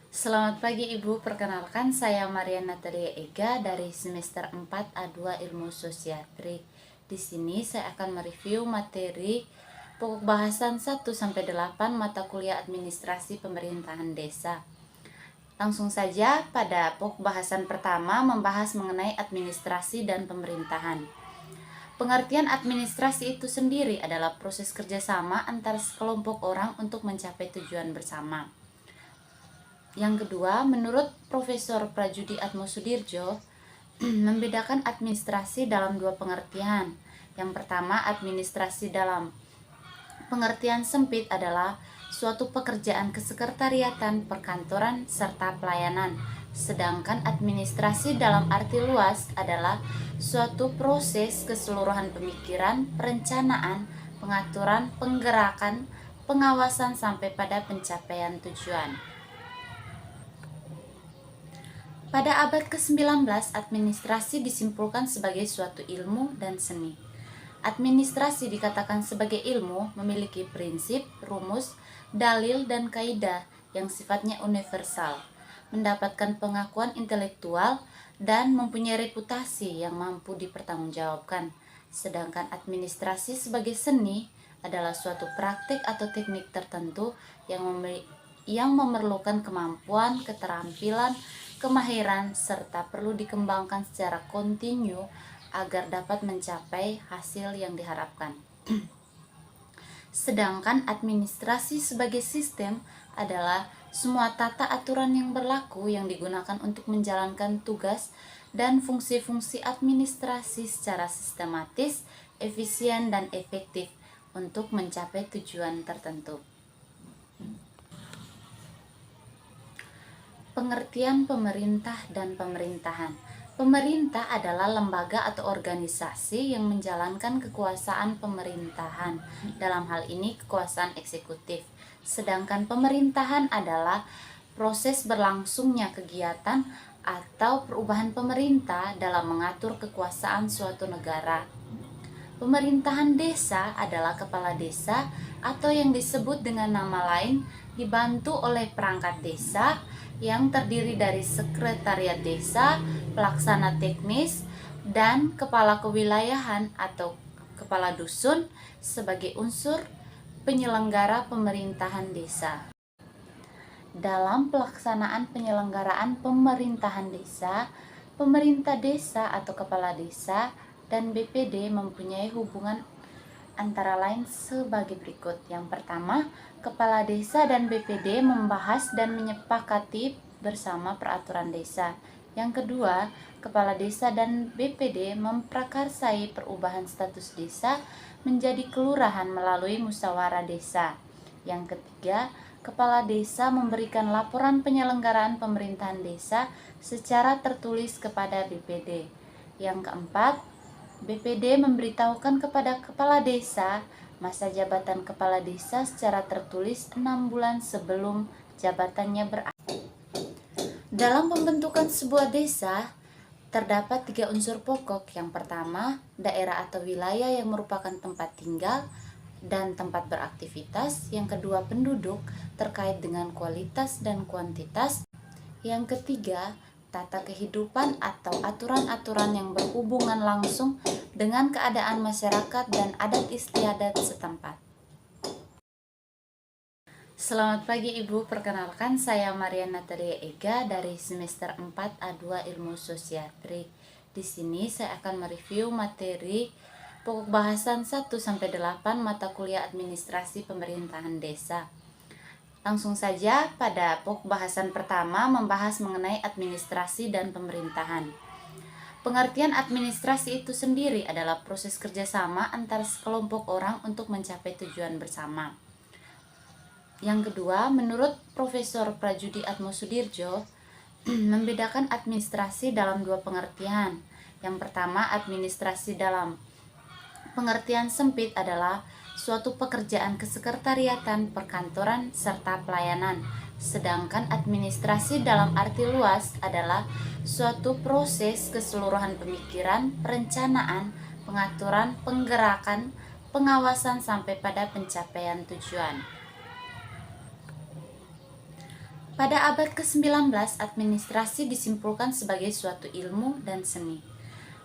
Selamat pagi Ibu, perkenalkan saya Maria Natalia Ega dari semester 4 A2 Ilmu Sosiatri. Di sini saya akan mereview materi pokok bahasan 1 sampai 8 mata kuliah Administrasi Pemerintahan Desa. Langsung saja pada pokok bahasan pertama membahas mengenai administrasi dan pemerintahan. Pengertian administrasi itu sendiri adalah proses kerjasama antara sekelompok orang untuk mencapai tujuan bersama. Yang kedua, menurut Profesor Prajudi Atmosudirjo, membedakan administrasi dalam dua pengertian. Yang pertama, administrasi dalam pengertian sempit adalah suatu pekerjaan kesekretariatan, perkantoran, serta pelayanan. Sedangkan administrasi dalam arti luas adalah suatu proses keseluruhan pemikiran, perencanaan, pengaturan, penggerakan, pengawasan sampai pada pencapaian tujuan. Pada abad ke-19, administrasi disimpulkan sebagai suatu ilmu dan seni. Administrasi dikatakan sebagai ilmu memiliki prinsip, rumus, dalil, dan kaidah yang sifatnya universal, mendapatkan pengakuan intelektual, dan mempunyai reputasi yang mampu dipertanggungjawabkan. Sedangkan administrasi sebagai seni adalah suatu praktik atau teknik tertentu yang memerlukan kemampuan, keterampilan, kemahiran, serta perlu dikembangkan secara kontinu agar dapat mencapai hasil yang diharapkan. Sedangkan administrasi sebagai sistem adalah semua tata aturan yang berlaku yang digunakan untuk menjalankan tugas dan fungsi-fungsi administrasi secara sistematis, efisien, dan efektif untuk mencapai tujuan tertentu. Pengertian pemerintah dan pemerintahan. Pemerintah adalah lembaga atau organisasi yang menjalankan kekuasaan pemerintahan, dalam hal ini kekuasaan eksekutif. Sedangkan pemerintahan adalah proses berlangsungnya kegiatan atau perubahan pemerintah dalam mengatur kekuasaan suatu negara. Pemerintahan desa adalah kepala desa atau yang disebut dengan nama lain dibantu oleh perangkat desa yang terdiri dari sekretariat desa, pelaksana teknis, dan kepala kewilayahan atau kepala dusun sebagai unsur penyelenggara pemerintahan desa. Dalam pelaksanaan penyelenggaraan pemerintahan desa, pemerintah desa atau kepala desa dan BPD mempunyai hubungan antara lain sebagai berikut. Yang pertama, kepala desa dan BPD membahas dan menyepakati bersama peraturan desa. Yang kedua, kepala desa dan BPD memprakarsai perubahan status desa menjadi kelurahan melalui musyawarah desa. Yang ketiga, kepala desa memberikan laporan penyelenggaraan pemerintahan desa secara tertulis kepada BPD. Yang keempat, BPD memberitahukan kepada kepala desa masa jabatan kepala desa secara tertulis 6 bulan sebelum jabatannya berakhir. Dalam pembentukan sebuah desa, terdapat 3 unsur pokok. Yang pertama, daerah atau wilayah yang merupakan tempat tinggal dan tempat beraktivitas. Yang kedua, penduduk terkait dengan kualitas dan kuantitas. Yang ketiga, tata kehidupan atau aturan-aturan yang berhubungan langsung dengan keadaan masyarakat dan adat istiadat setempat. Selamat pagi Ibu, perkenalkan saya Maria Natalia Ega dari semester 4 A2 Ilmu Sosiatri. Di sini saya akan mereview materi pokok bahasan 1 sampai 8 mata kuliah Administrasi Pemerintahan Desa. Langsung saja pada pokok bahasan pertama membahas mengenai administrasi dan pemerintahan. Pengertian administrasi itu sendiri adalah proses kerjasama antara sekelompok orang untuk mencapai tujuan bersama. Yang kedua, menurut Profesor Prajudi Atmosudirjo, membedakan administrasi dalam dua pengertian. Yang pertama, administrasi dalam pengertian sempit adalah suatu pekerjaan kesekretariatan, perkantoran, serta pelayanan. Sedangkan administrasi dalam arti luas adalah suatu proses keseluruhan pemikiran, perencanaan, pengaturan, penggerakan, pengawasan sampai pada pencapaian tujuan. Pada abad ke-19, administrasi disimpulkan sebagai suatu ilmu dan seni.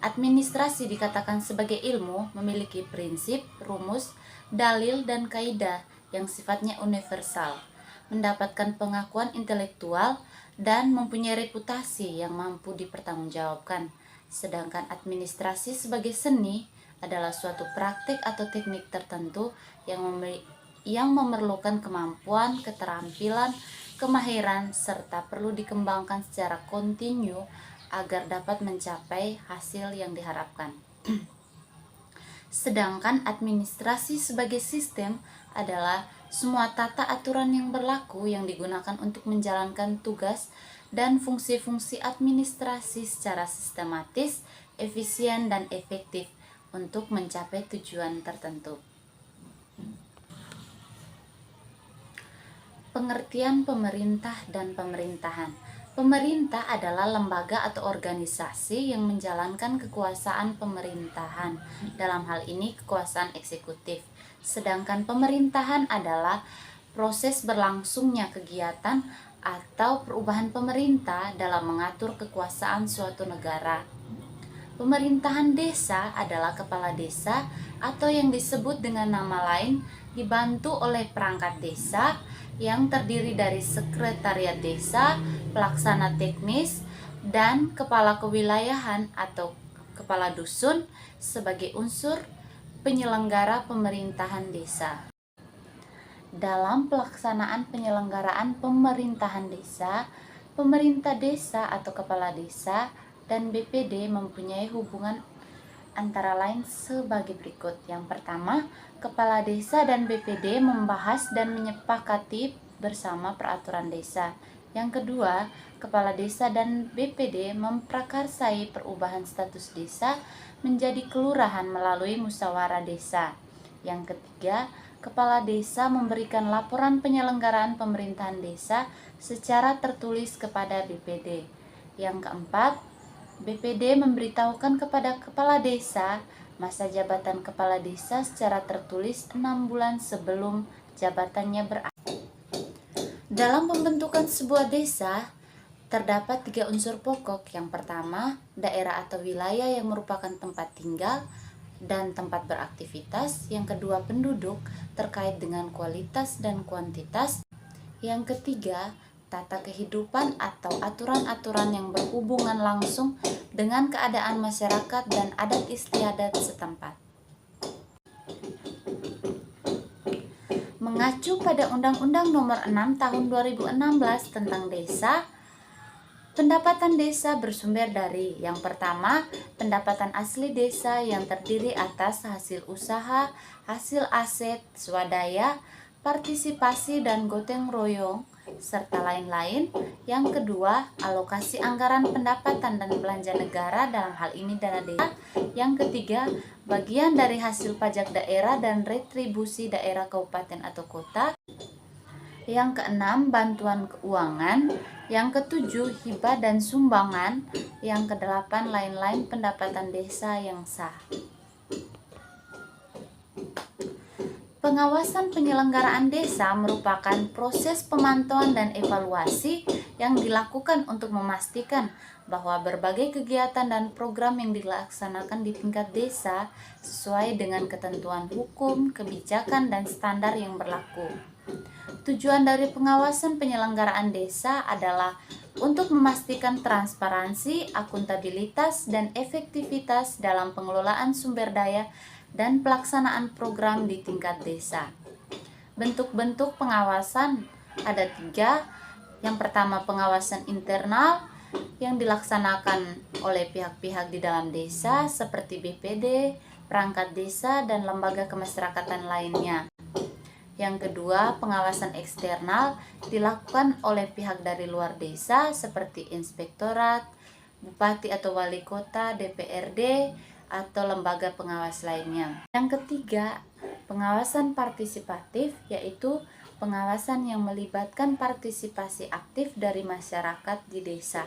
Administrasi dikatakan sebagai ilmu memiliki prinsip, rumus, dalil, dan kaidah yang sifatnya universal, mendapatkan pengakuan intelektual, dan mempunyai reputasi yang mampu dipertanggungjawabkan. Sedangkan administrasi sebagai seni adalah suatu praktik atau teknik tertentu yang memerlukan kemampuan, keterampilan, kemahiran, serta perlu dikembangkan secara kontinu agar dapat mencapai hasil yang diharapkan. Sedangkan administrasi sebagai sistem adalah semua tata aturan yang berlaku yang digunakan untuk menjalankan tugas dan fungsi-fungsi administrasi secara sistematis, efisien, dan efektif untuk mencapai tujuan tertentu. Pengertian pemerintah dan pemerintahan. Pemerintah adalah lembaga atau organisasi yang menjalankan kekuasaan pemerintahan, dalam hal ini kekuasaan eksekutif. Sedangkan pemerintahan adalah proses berlangsungnya kegiatan atau perubahan pemerintah dalam mengatur kekuasaan suatu negara. Pemerintahan desa adalah kepala desa atau yang disebut dengan nama lain dibantu oleh perangkat desa yang terdiri dari sekretariat desa, pelaksana teknis, dan kepala kewilayahan atau kepala dusun sebagai unsur penyelenggara pemerintahan desa. Dalam pelaksanaan penyelenggaraan pemerintahan desa, pemerintah desa atau kepala desa dan BPD mempunyai hubungan antara lain sebagai berikut. Yang pertama, kepala desa dan BPD membahas dan menyepakati bersama peraturan desa. Yang kedua, kepala desa dan BPD memprakarsai perubahan status desa menjadi kelurahan melalui musyawarah desa. Yang ketiga, kepala desa memberikan laporan penyelenggaraan pemerintahan desa secara tertulis kepada BPD. Yang keempat, BPD memberitahukan kepada kepala desa masa jabatan kepala desa secara tertulis 6 bulan sebelum jabatannya berakhir. Dalam pembentukan sebuah desa, terdapat 3 unsur pokok. Yang pertama, daerah atau wilayah yang merupakan tempat tinggal dan tempat beraktivitas. Yang kedua, penduduk terkait dengan kualitas dan kuantitas. Yang ketiga, tata kehidupan atau aturan-aturan yang berhubungan langsung dengan keadaan masyarakat dan adat istiadat setempat. Mengacu pada Undang-Undang Nomor 6 Tahun 2016 tentang Desa, pendapatan desa bersumber dari yang pertama, pendapatan asli desa yang terdiri atas hasil usaha, hasil aset, swadaya, partisipasi dan gotong royong, serta lain-lain. Yang kedua, alokasi anggaran pendapatan dan belanja negara, dalam hal ini dana desa. Yang ketiga, bagian dari hasil pajak daerah dan retribusi daerah, kabupaten atau kota. Yang keenam, bantuan keuangan. Yang ketujuh, hibah dan sumbangan. Yang kedelapan, lain-lain pendapatan desa yang sah. Pengawasan penyelenggaraan desa merupakan proses pemantauan dan evaluasi yang dilakukan untuk memastikan bahwa berbagai kegiatan dan program yang dilaksanakan di tingkat desa sesuai dengan ketentuan hukum, kebijakan, dan standar yang berlaku. Tujuan dari pengawasan penyelenggaraan desa adalah untuk memastikan transparansi, akuntabilitas, dan efektivitas dalam pengelolaan sumber daya dan pelaksanaan program di tingkat desa. Bentuk-bentuk pengawasan ada 3. Yang pertama, pengawasan internal yang dilaksanakan oleh pihak-pihak di dalam desa seperti BPD, perangkat desa, dan lembaga kemasyarakatan lainnya. Yang kedua, pengawasan eksternal dilakukan oleh pihak dari luar desa seperti inspektorat, bupati atau wali kota, DPRD, atau lembaga pengawas lainnya. Yang ketiga, pengawasan partisipatif, yaitu pengawasan yang melibatkan partisipasi aktif dari masyarakat di desa.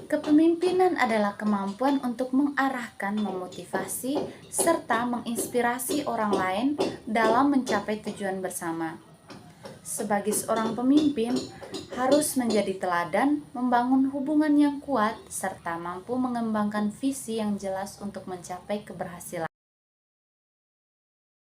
Kepemimpinan adalah kemampuan untuk mengarahkan, memotivasi, serta menginspirasi orang lain dalam mencapai tujuan bersama. Sebagai seorang pemimpin, harus menjadi teladan, membangun hubungan yang kuat, serta mampu mengembangkan visi yang jelas untuk mencapai keberhasilan.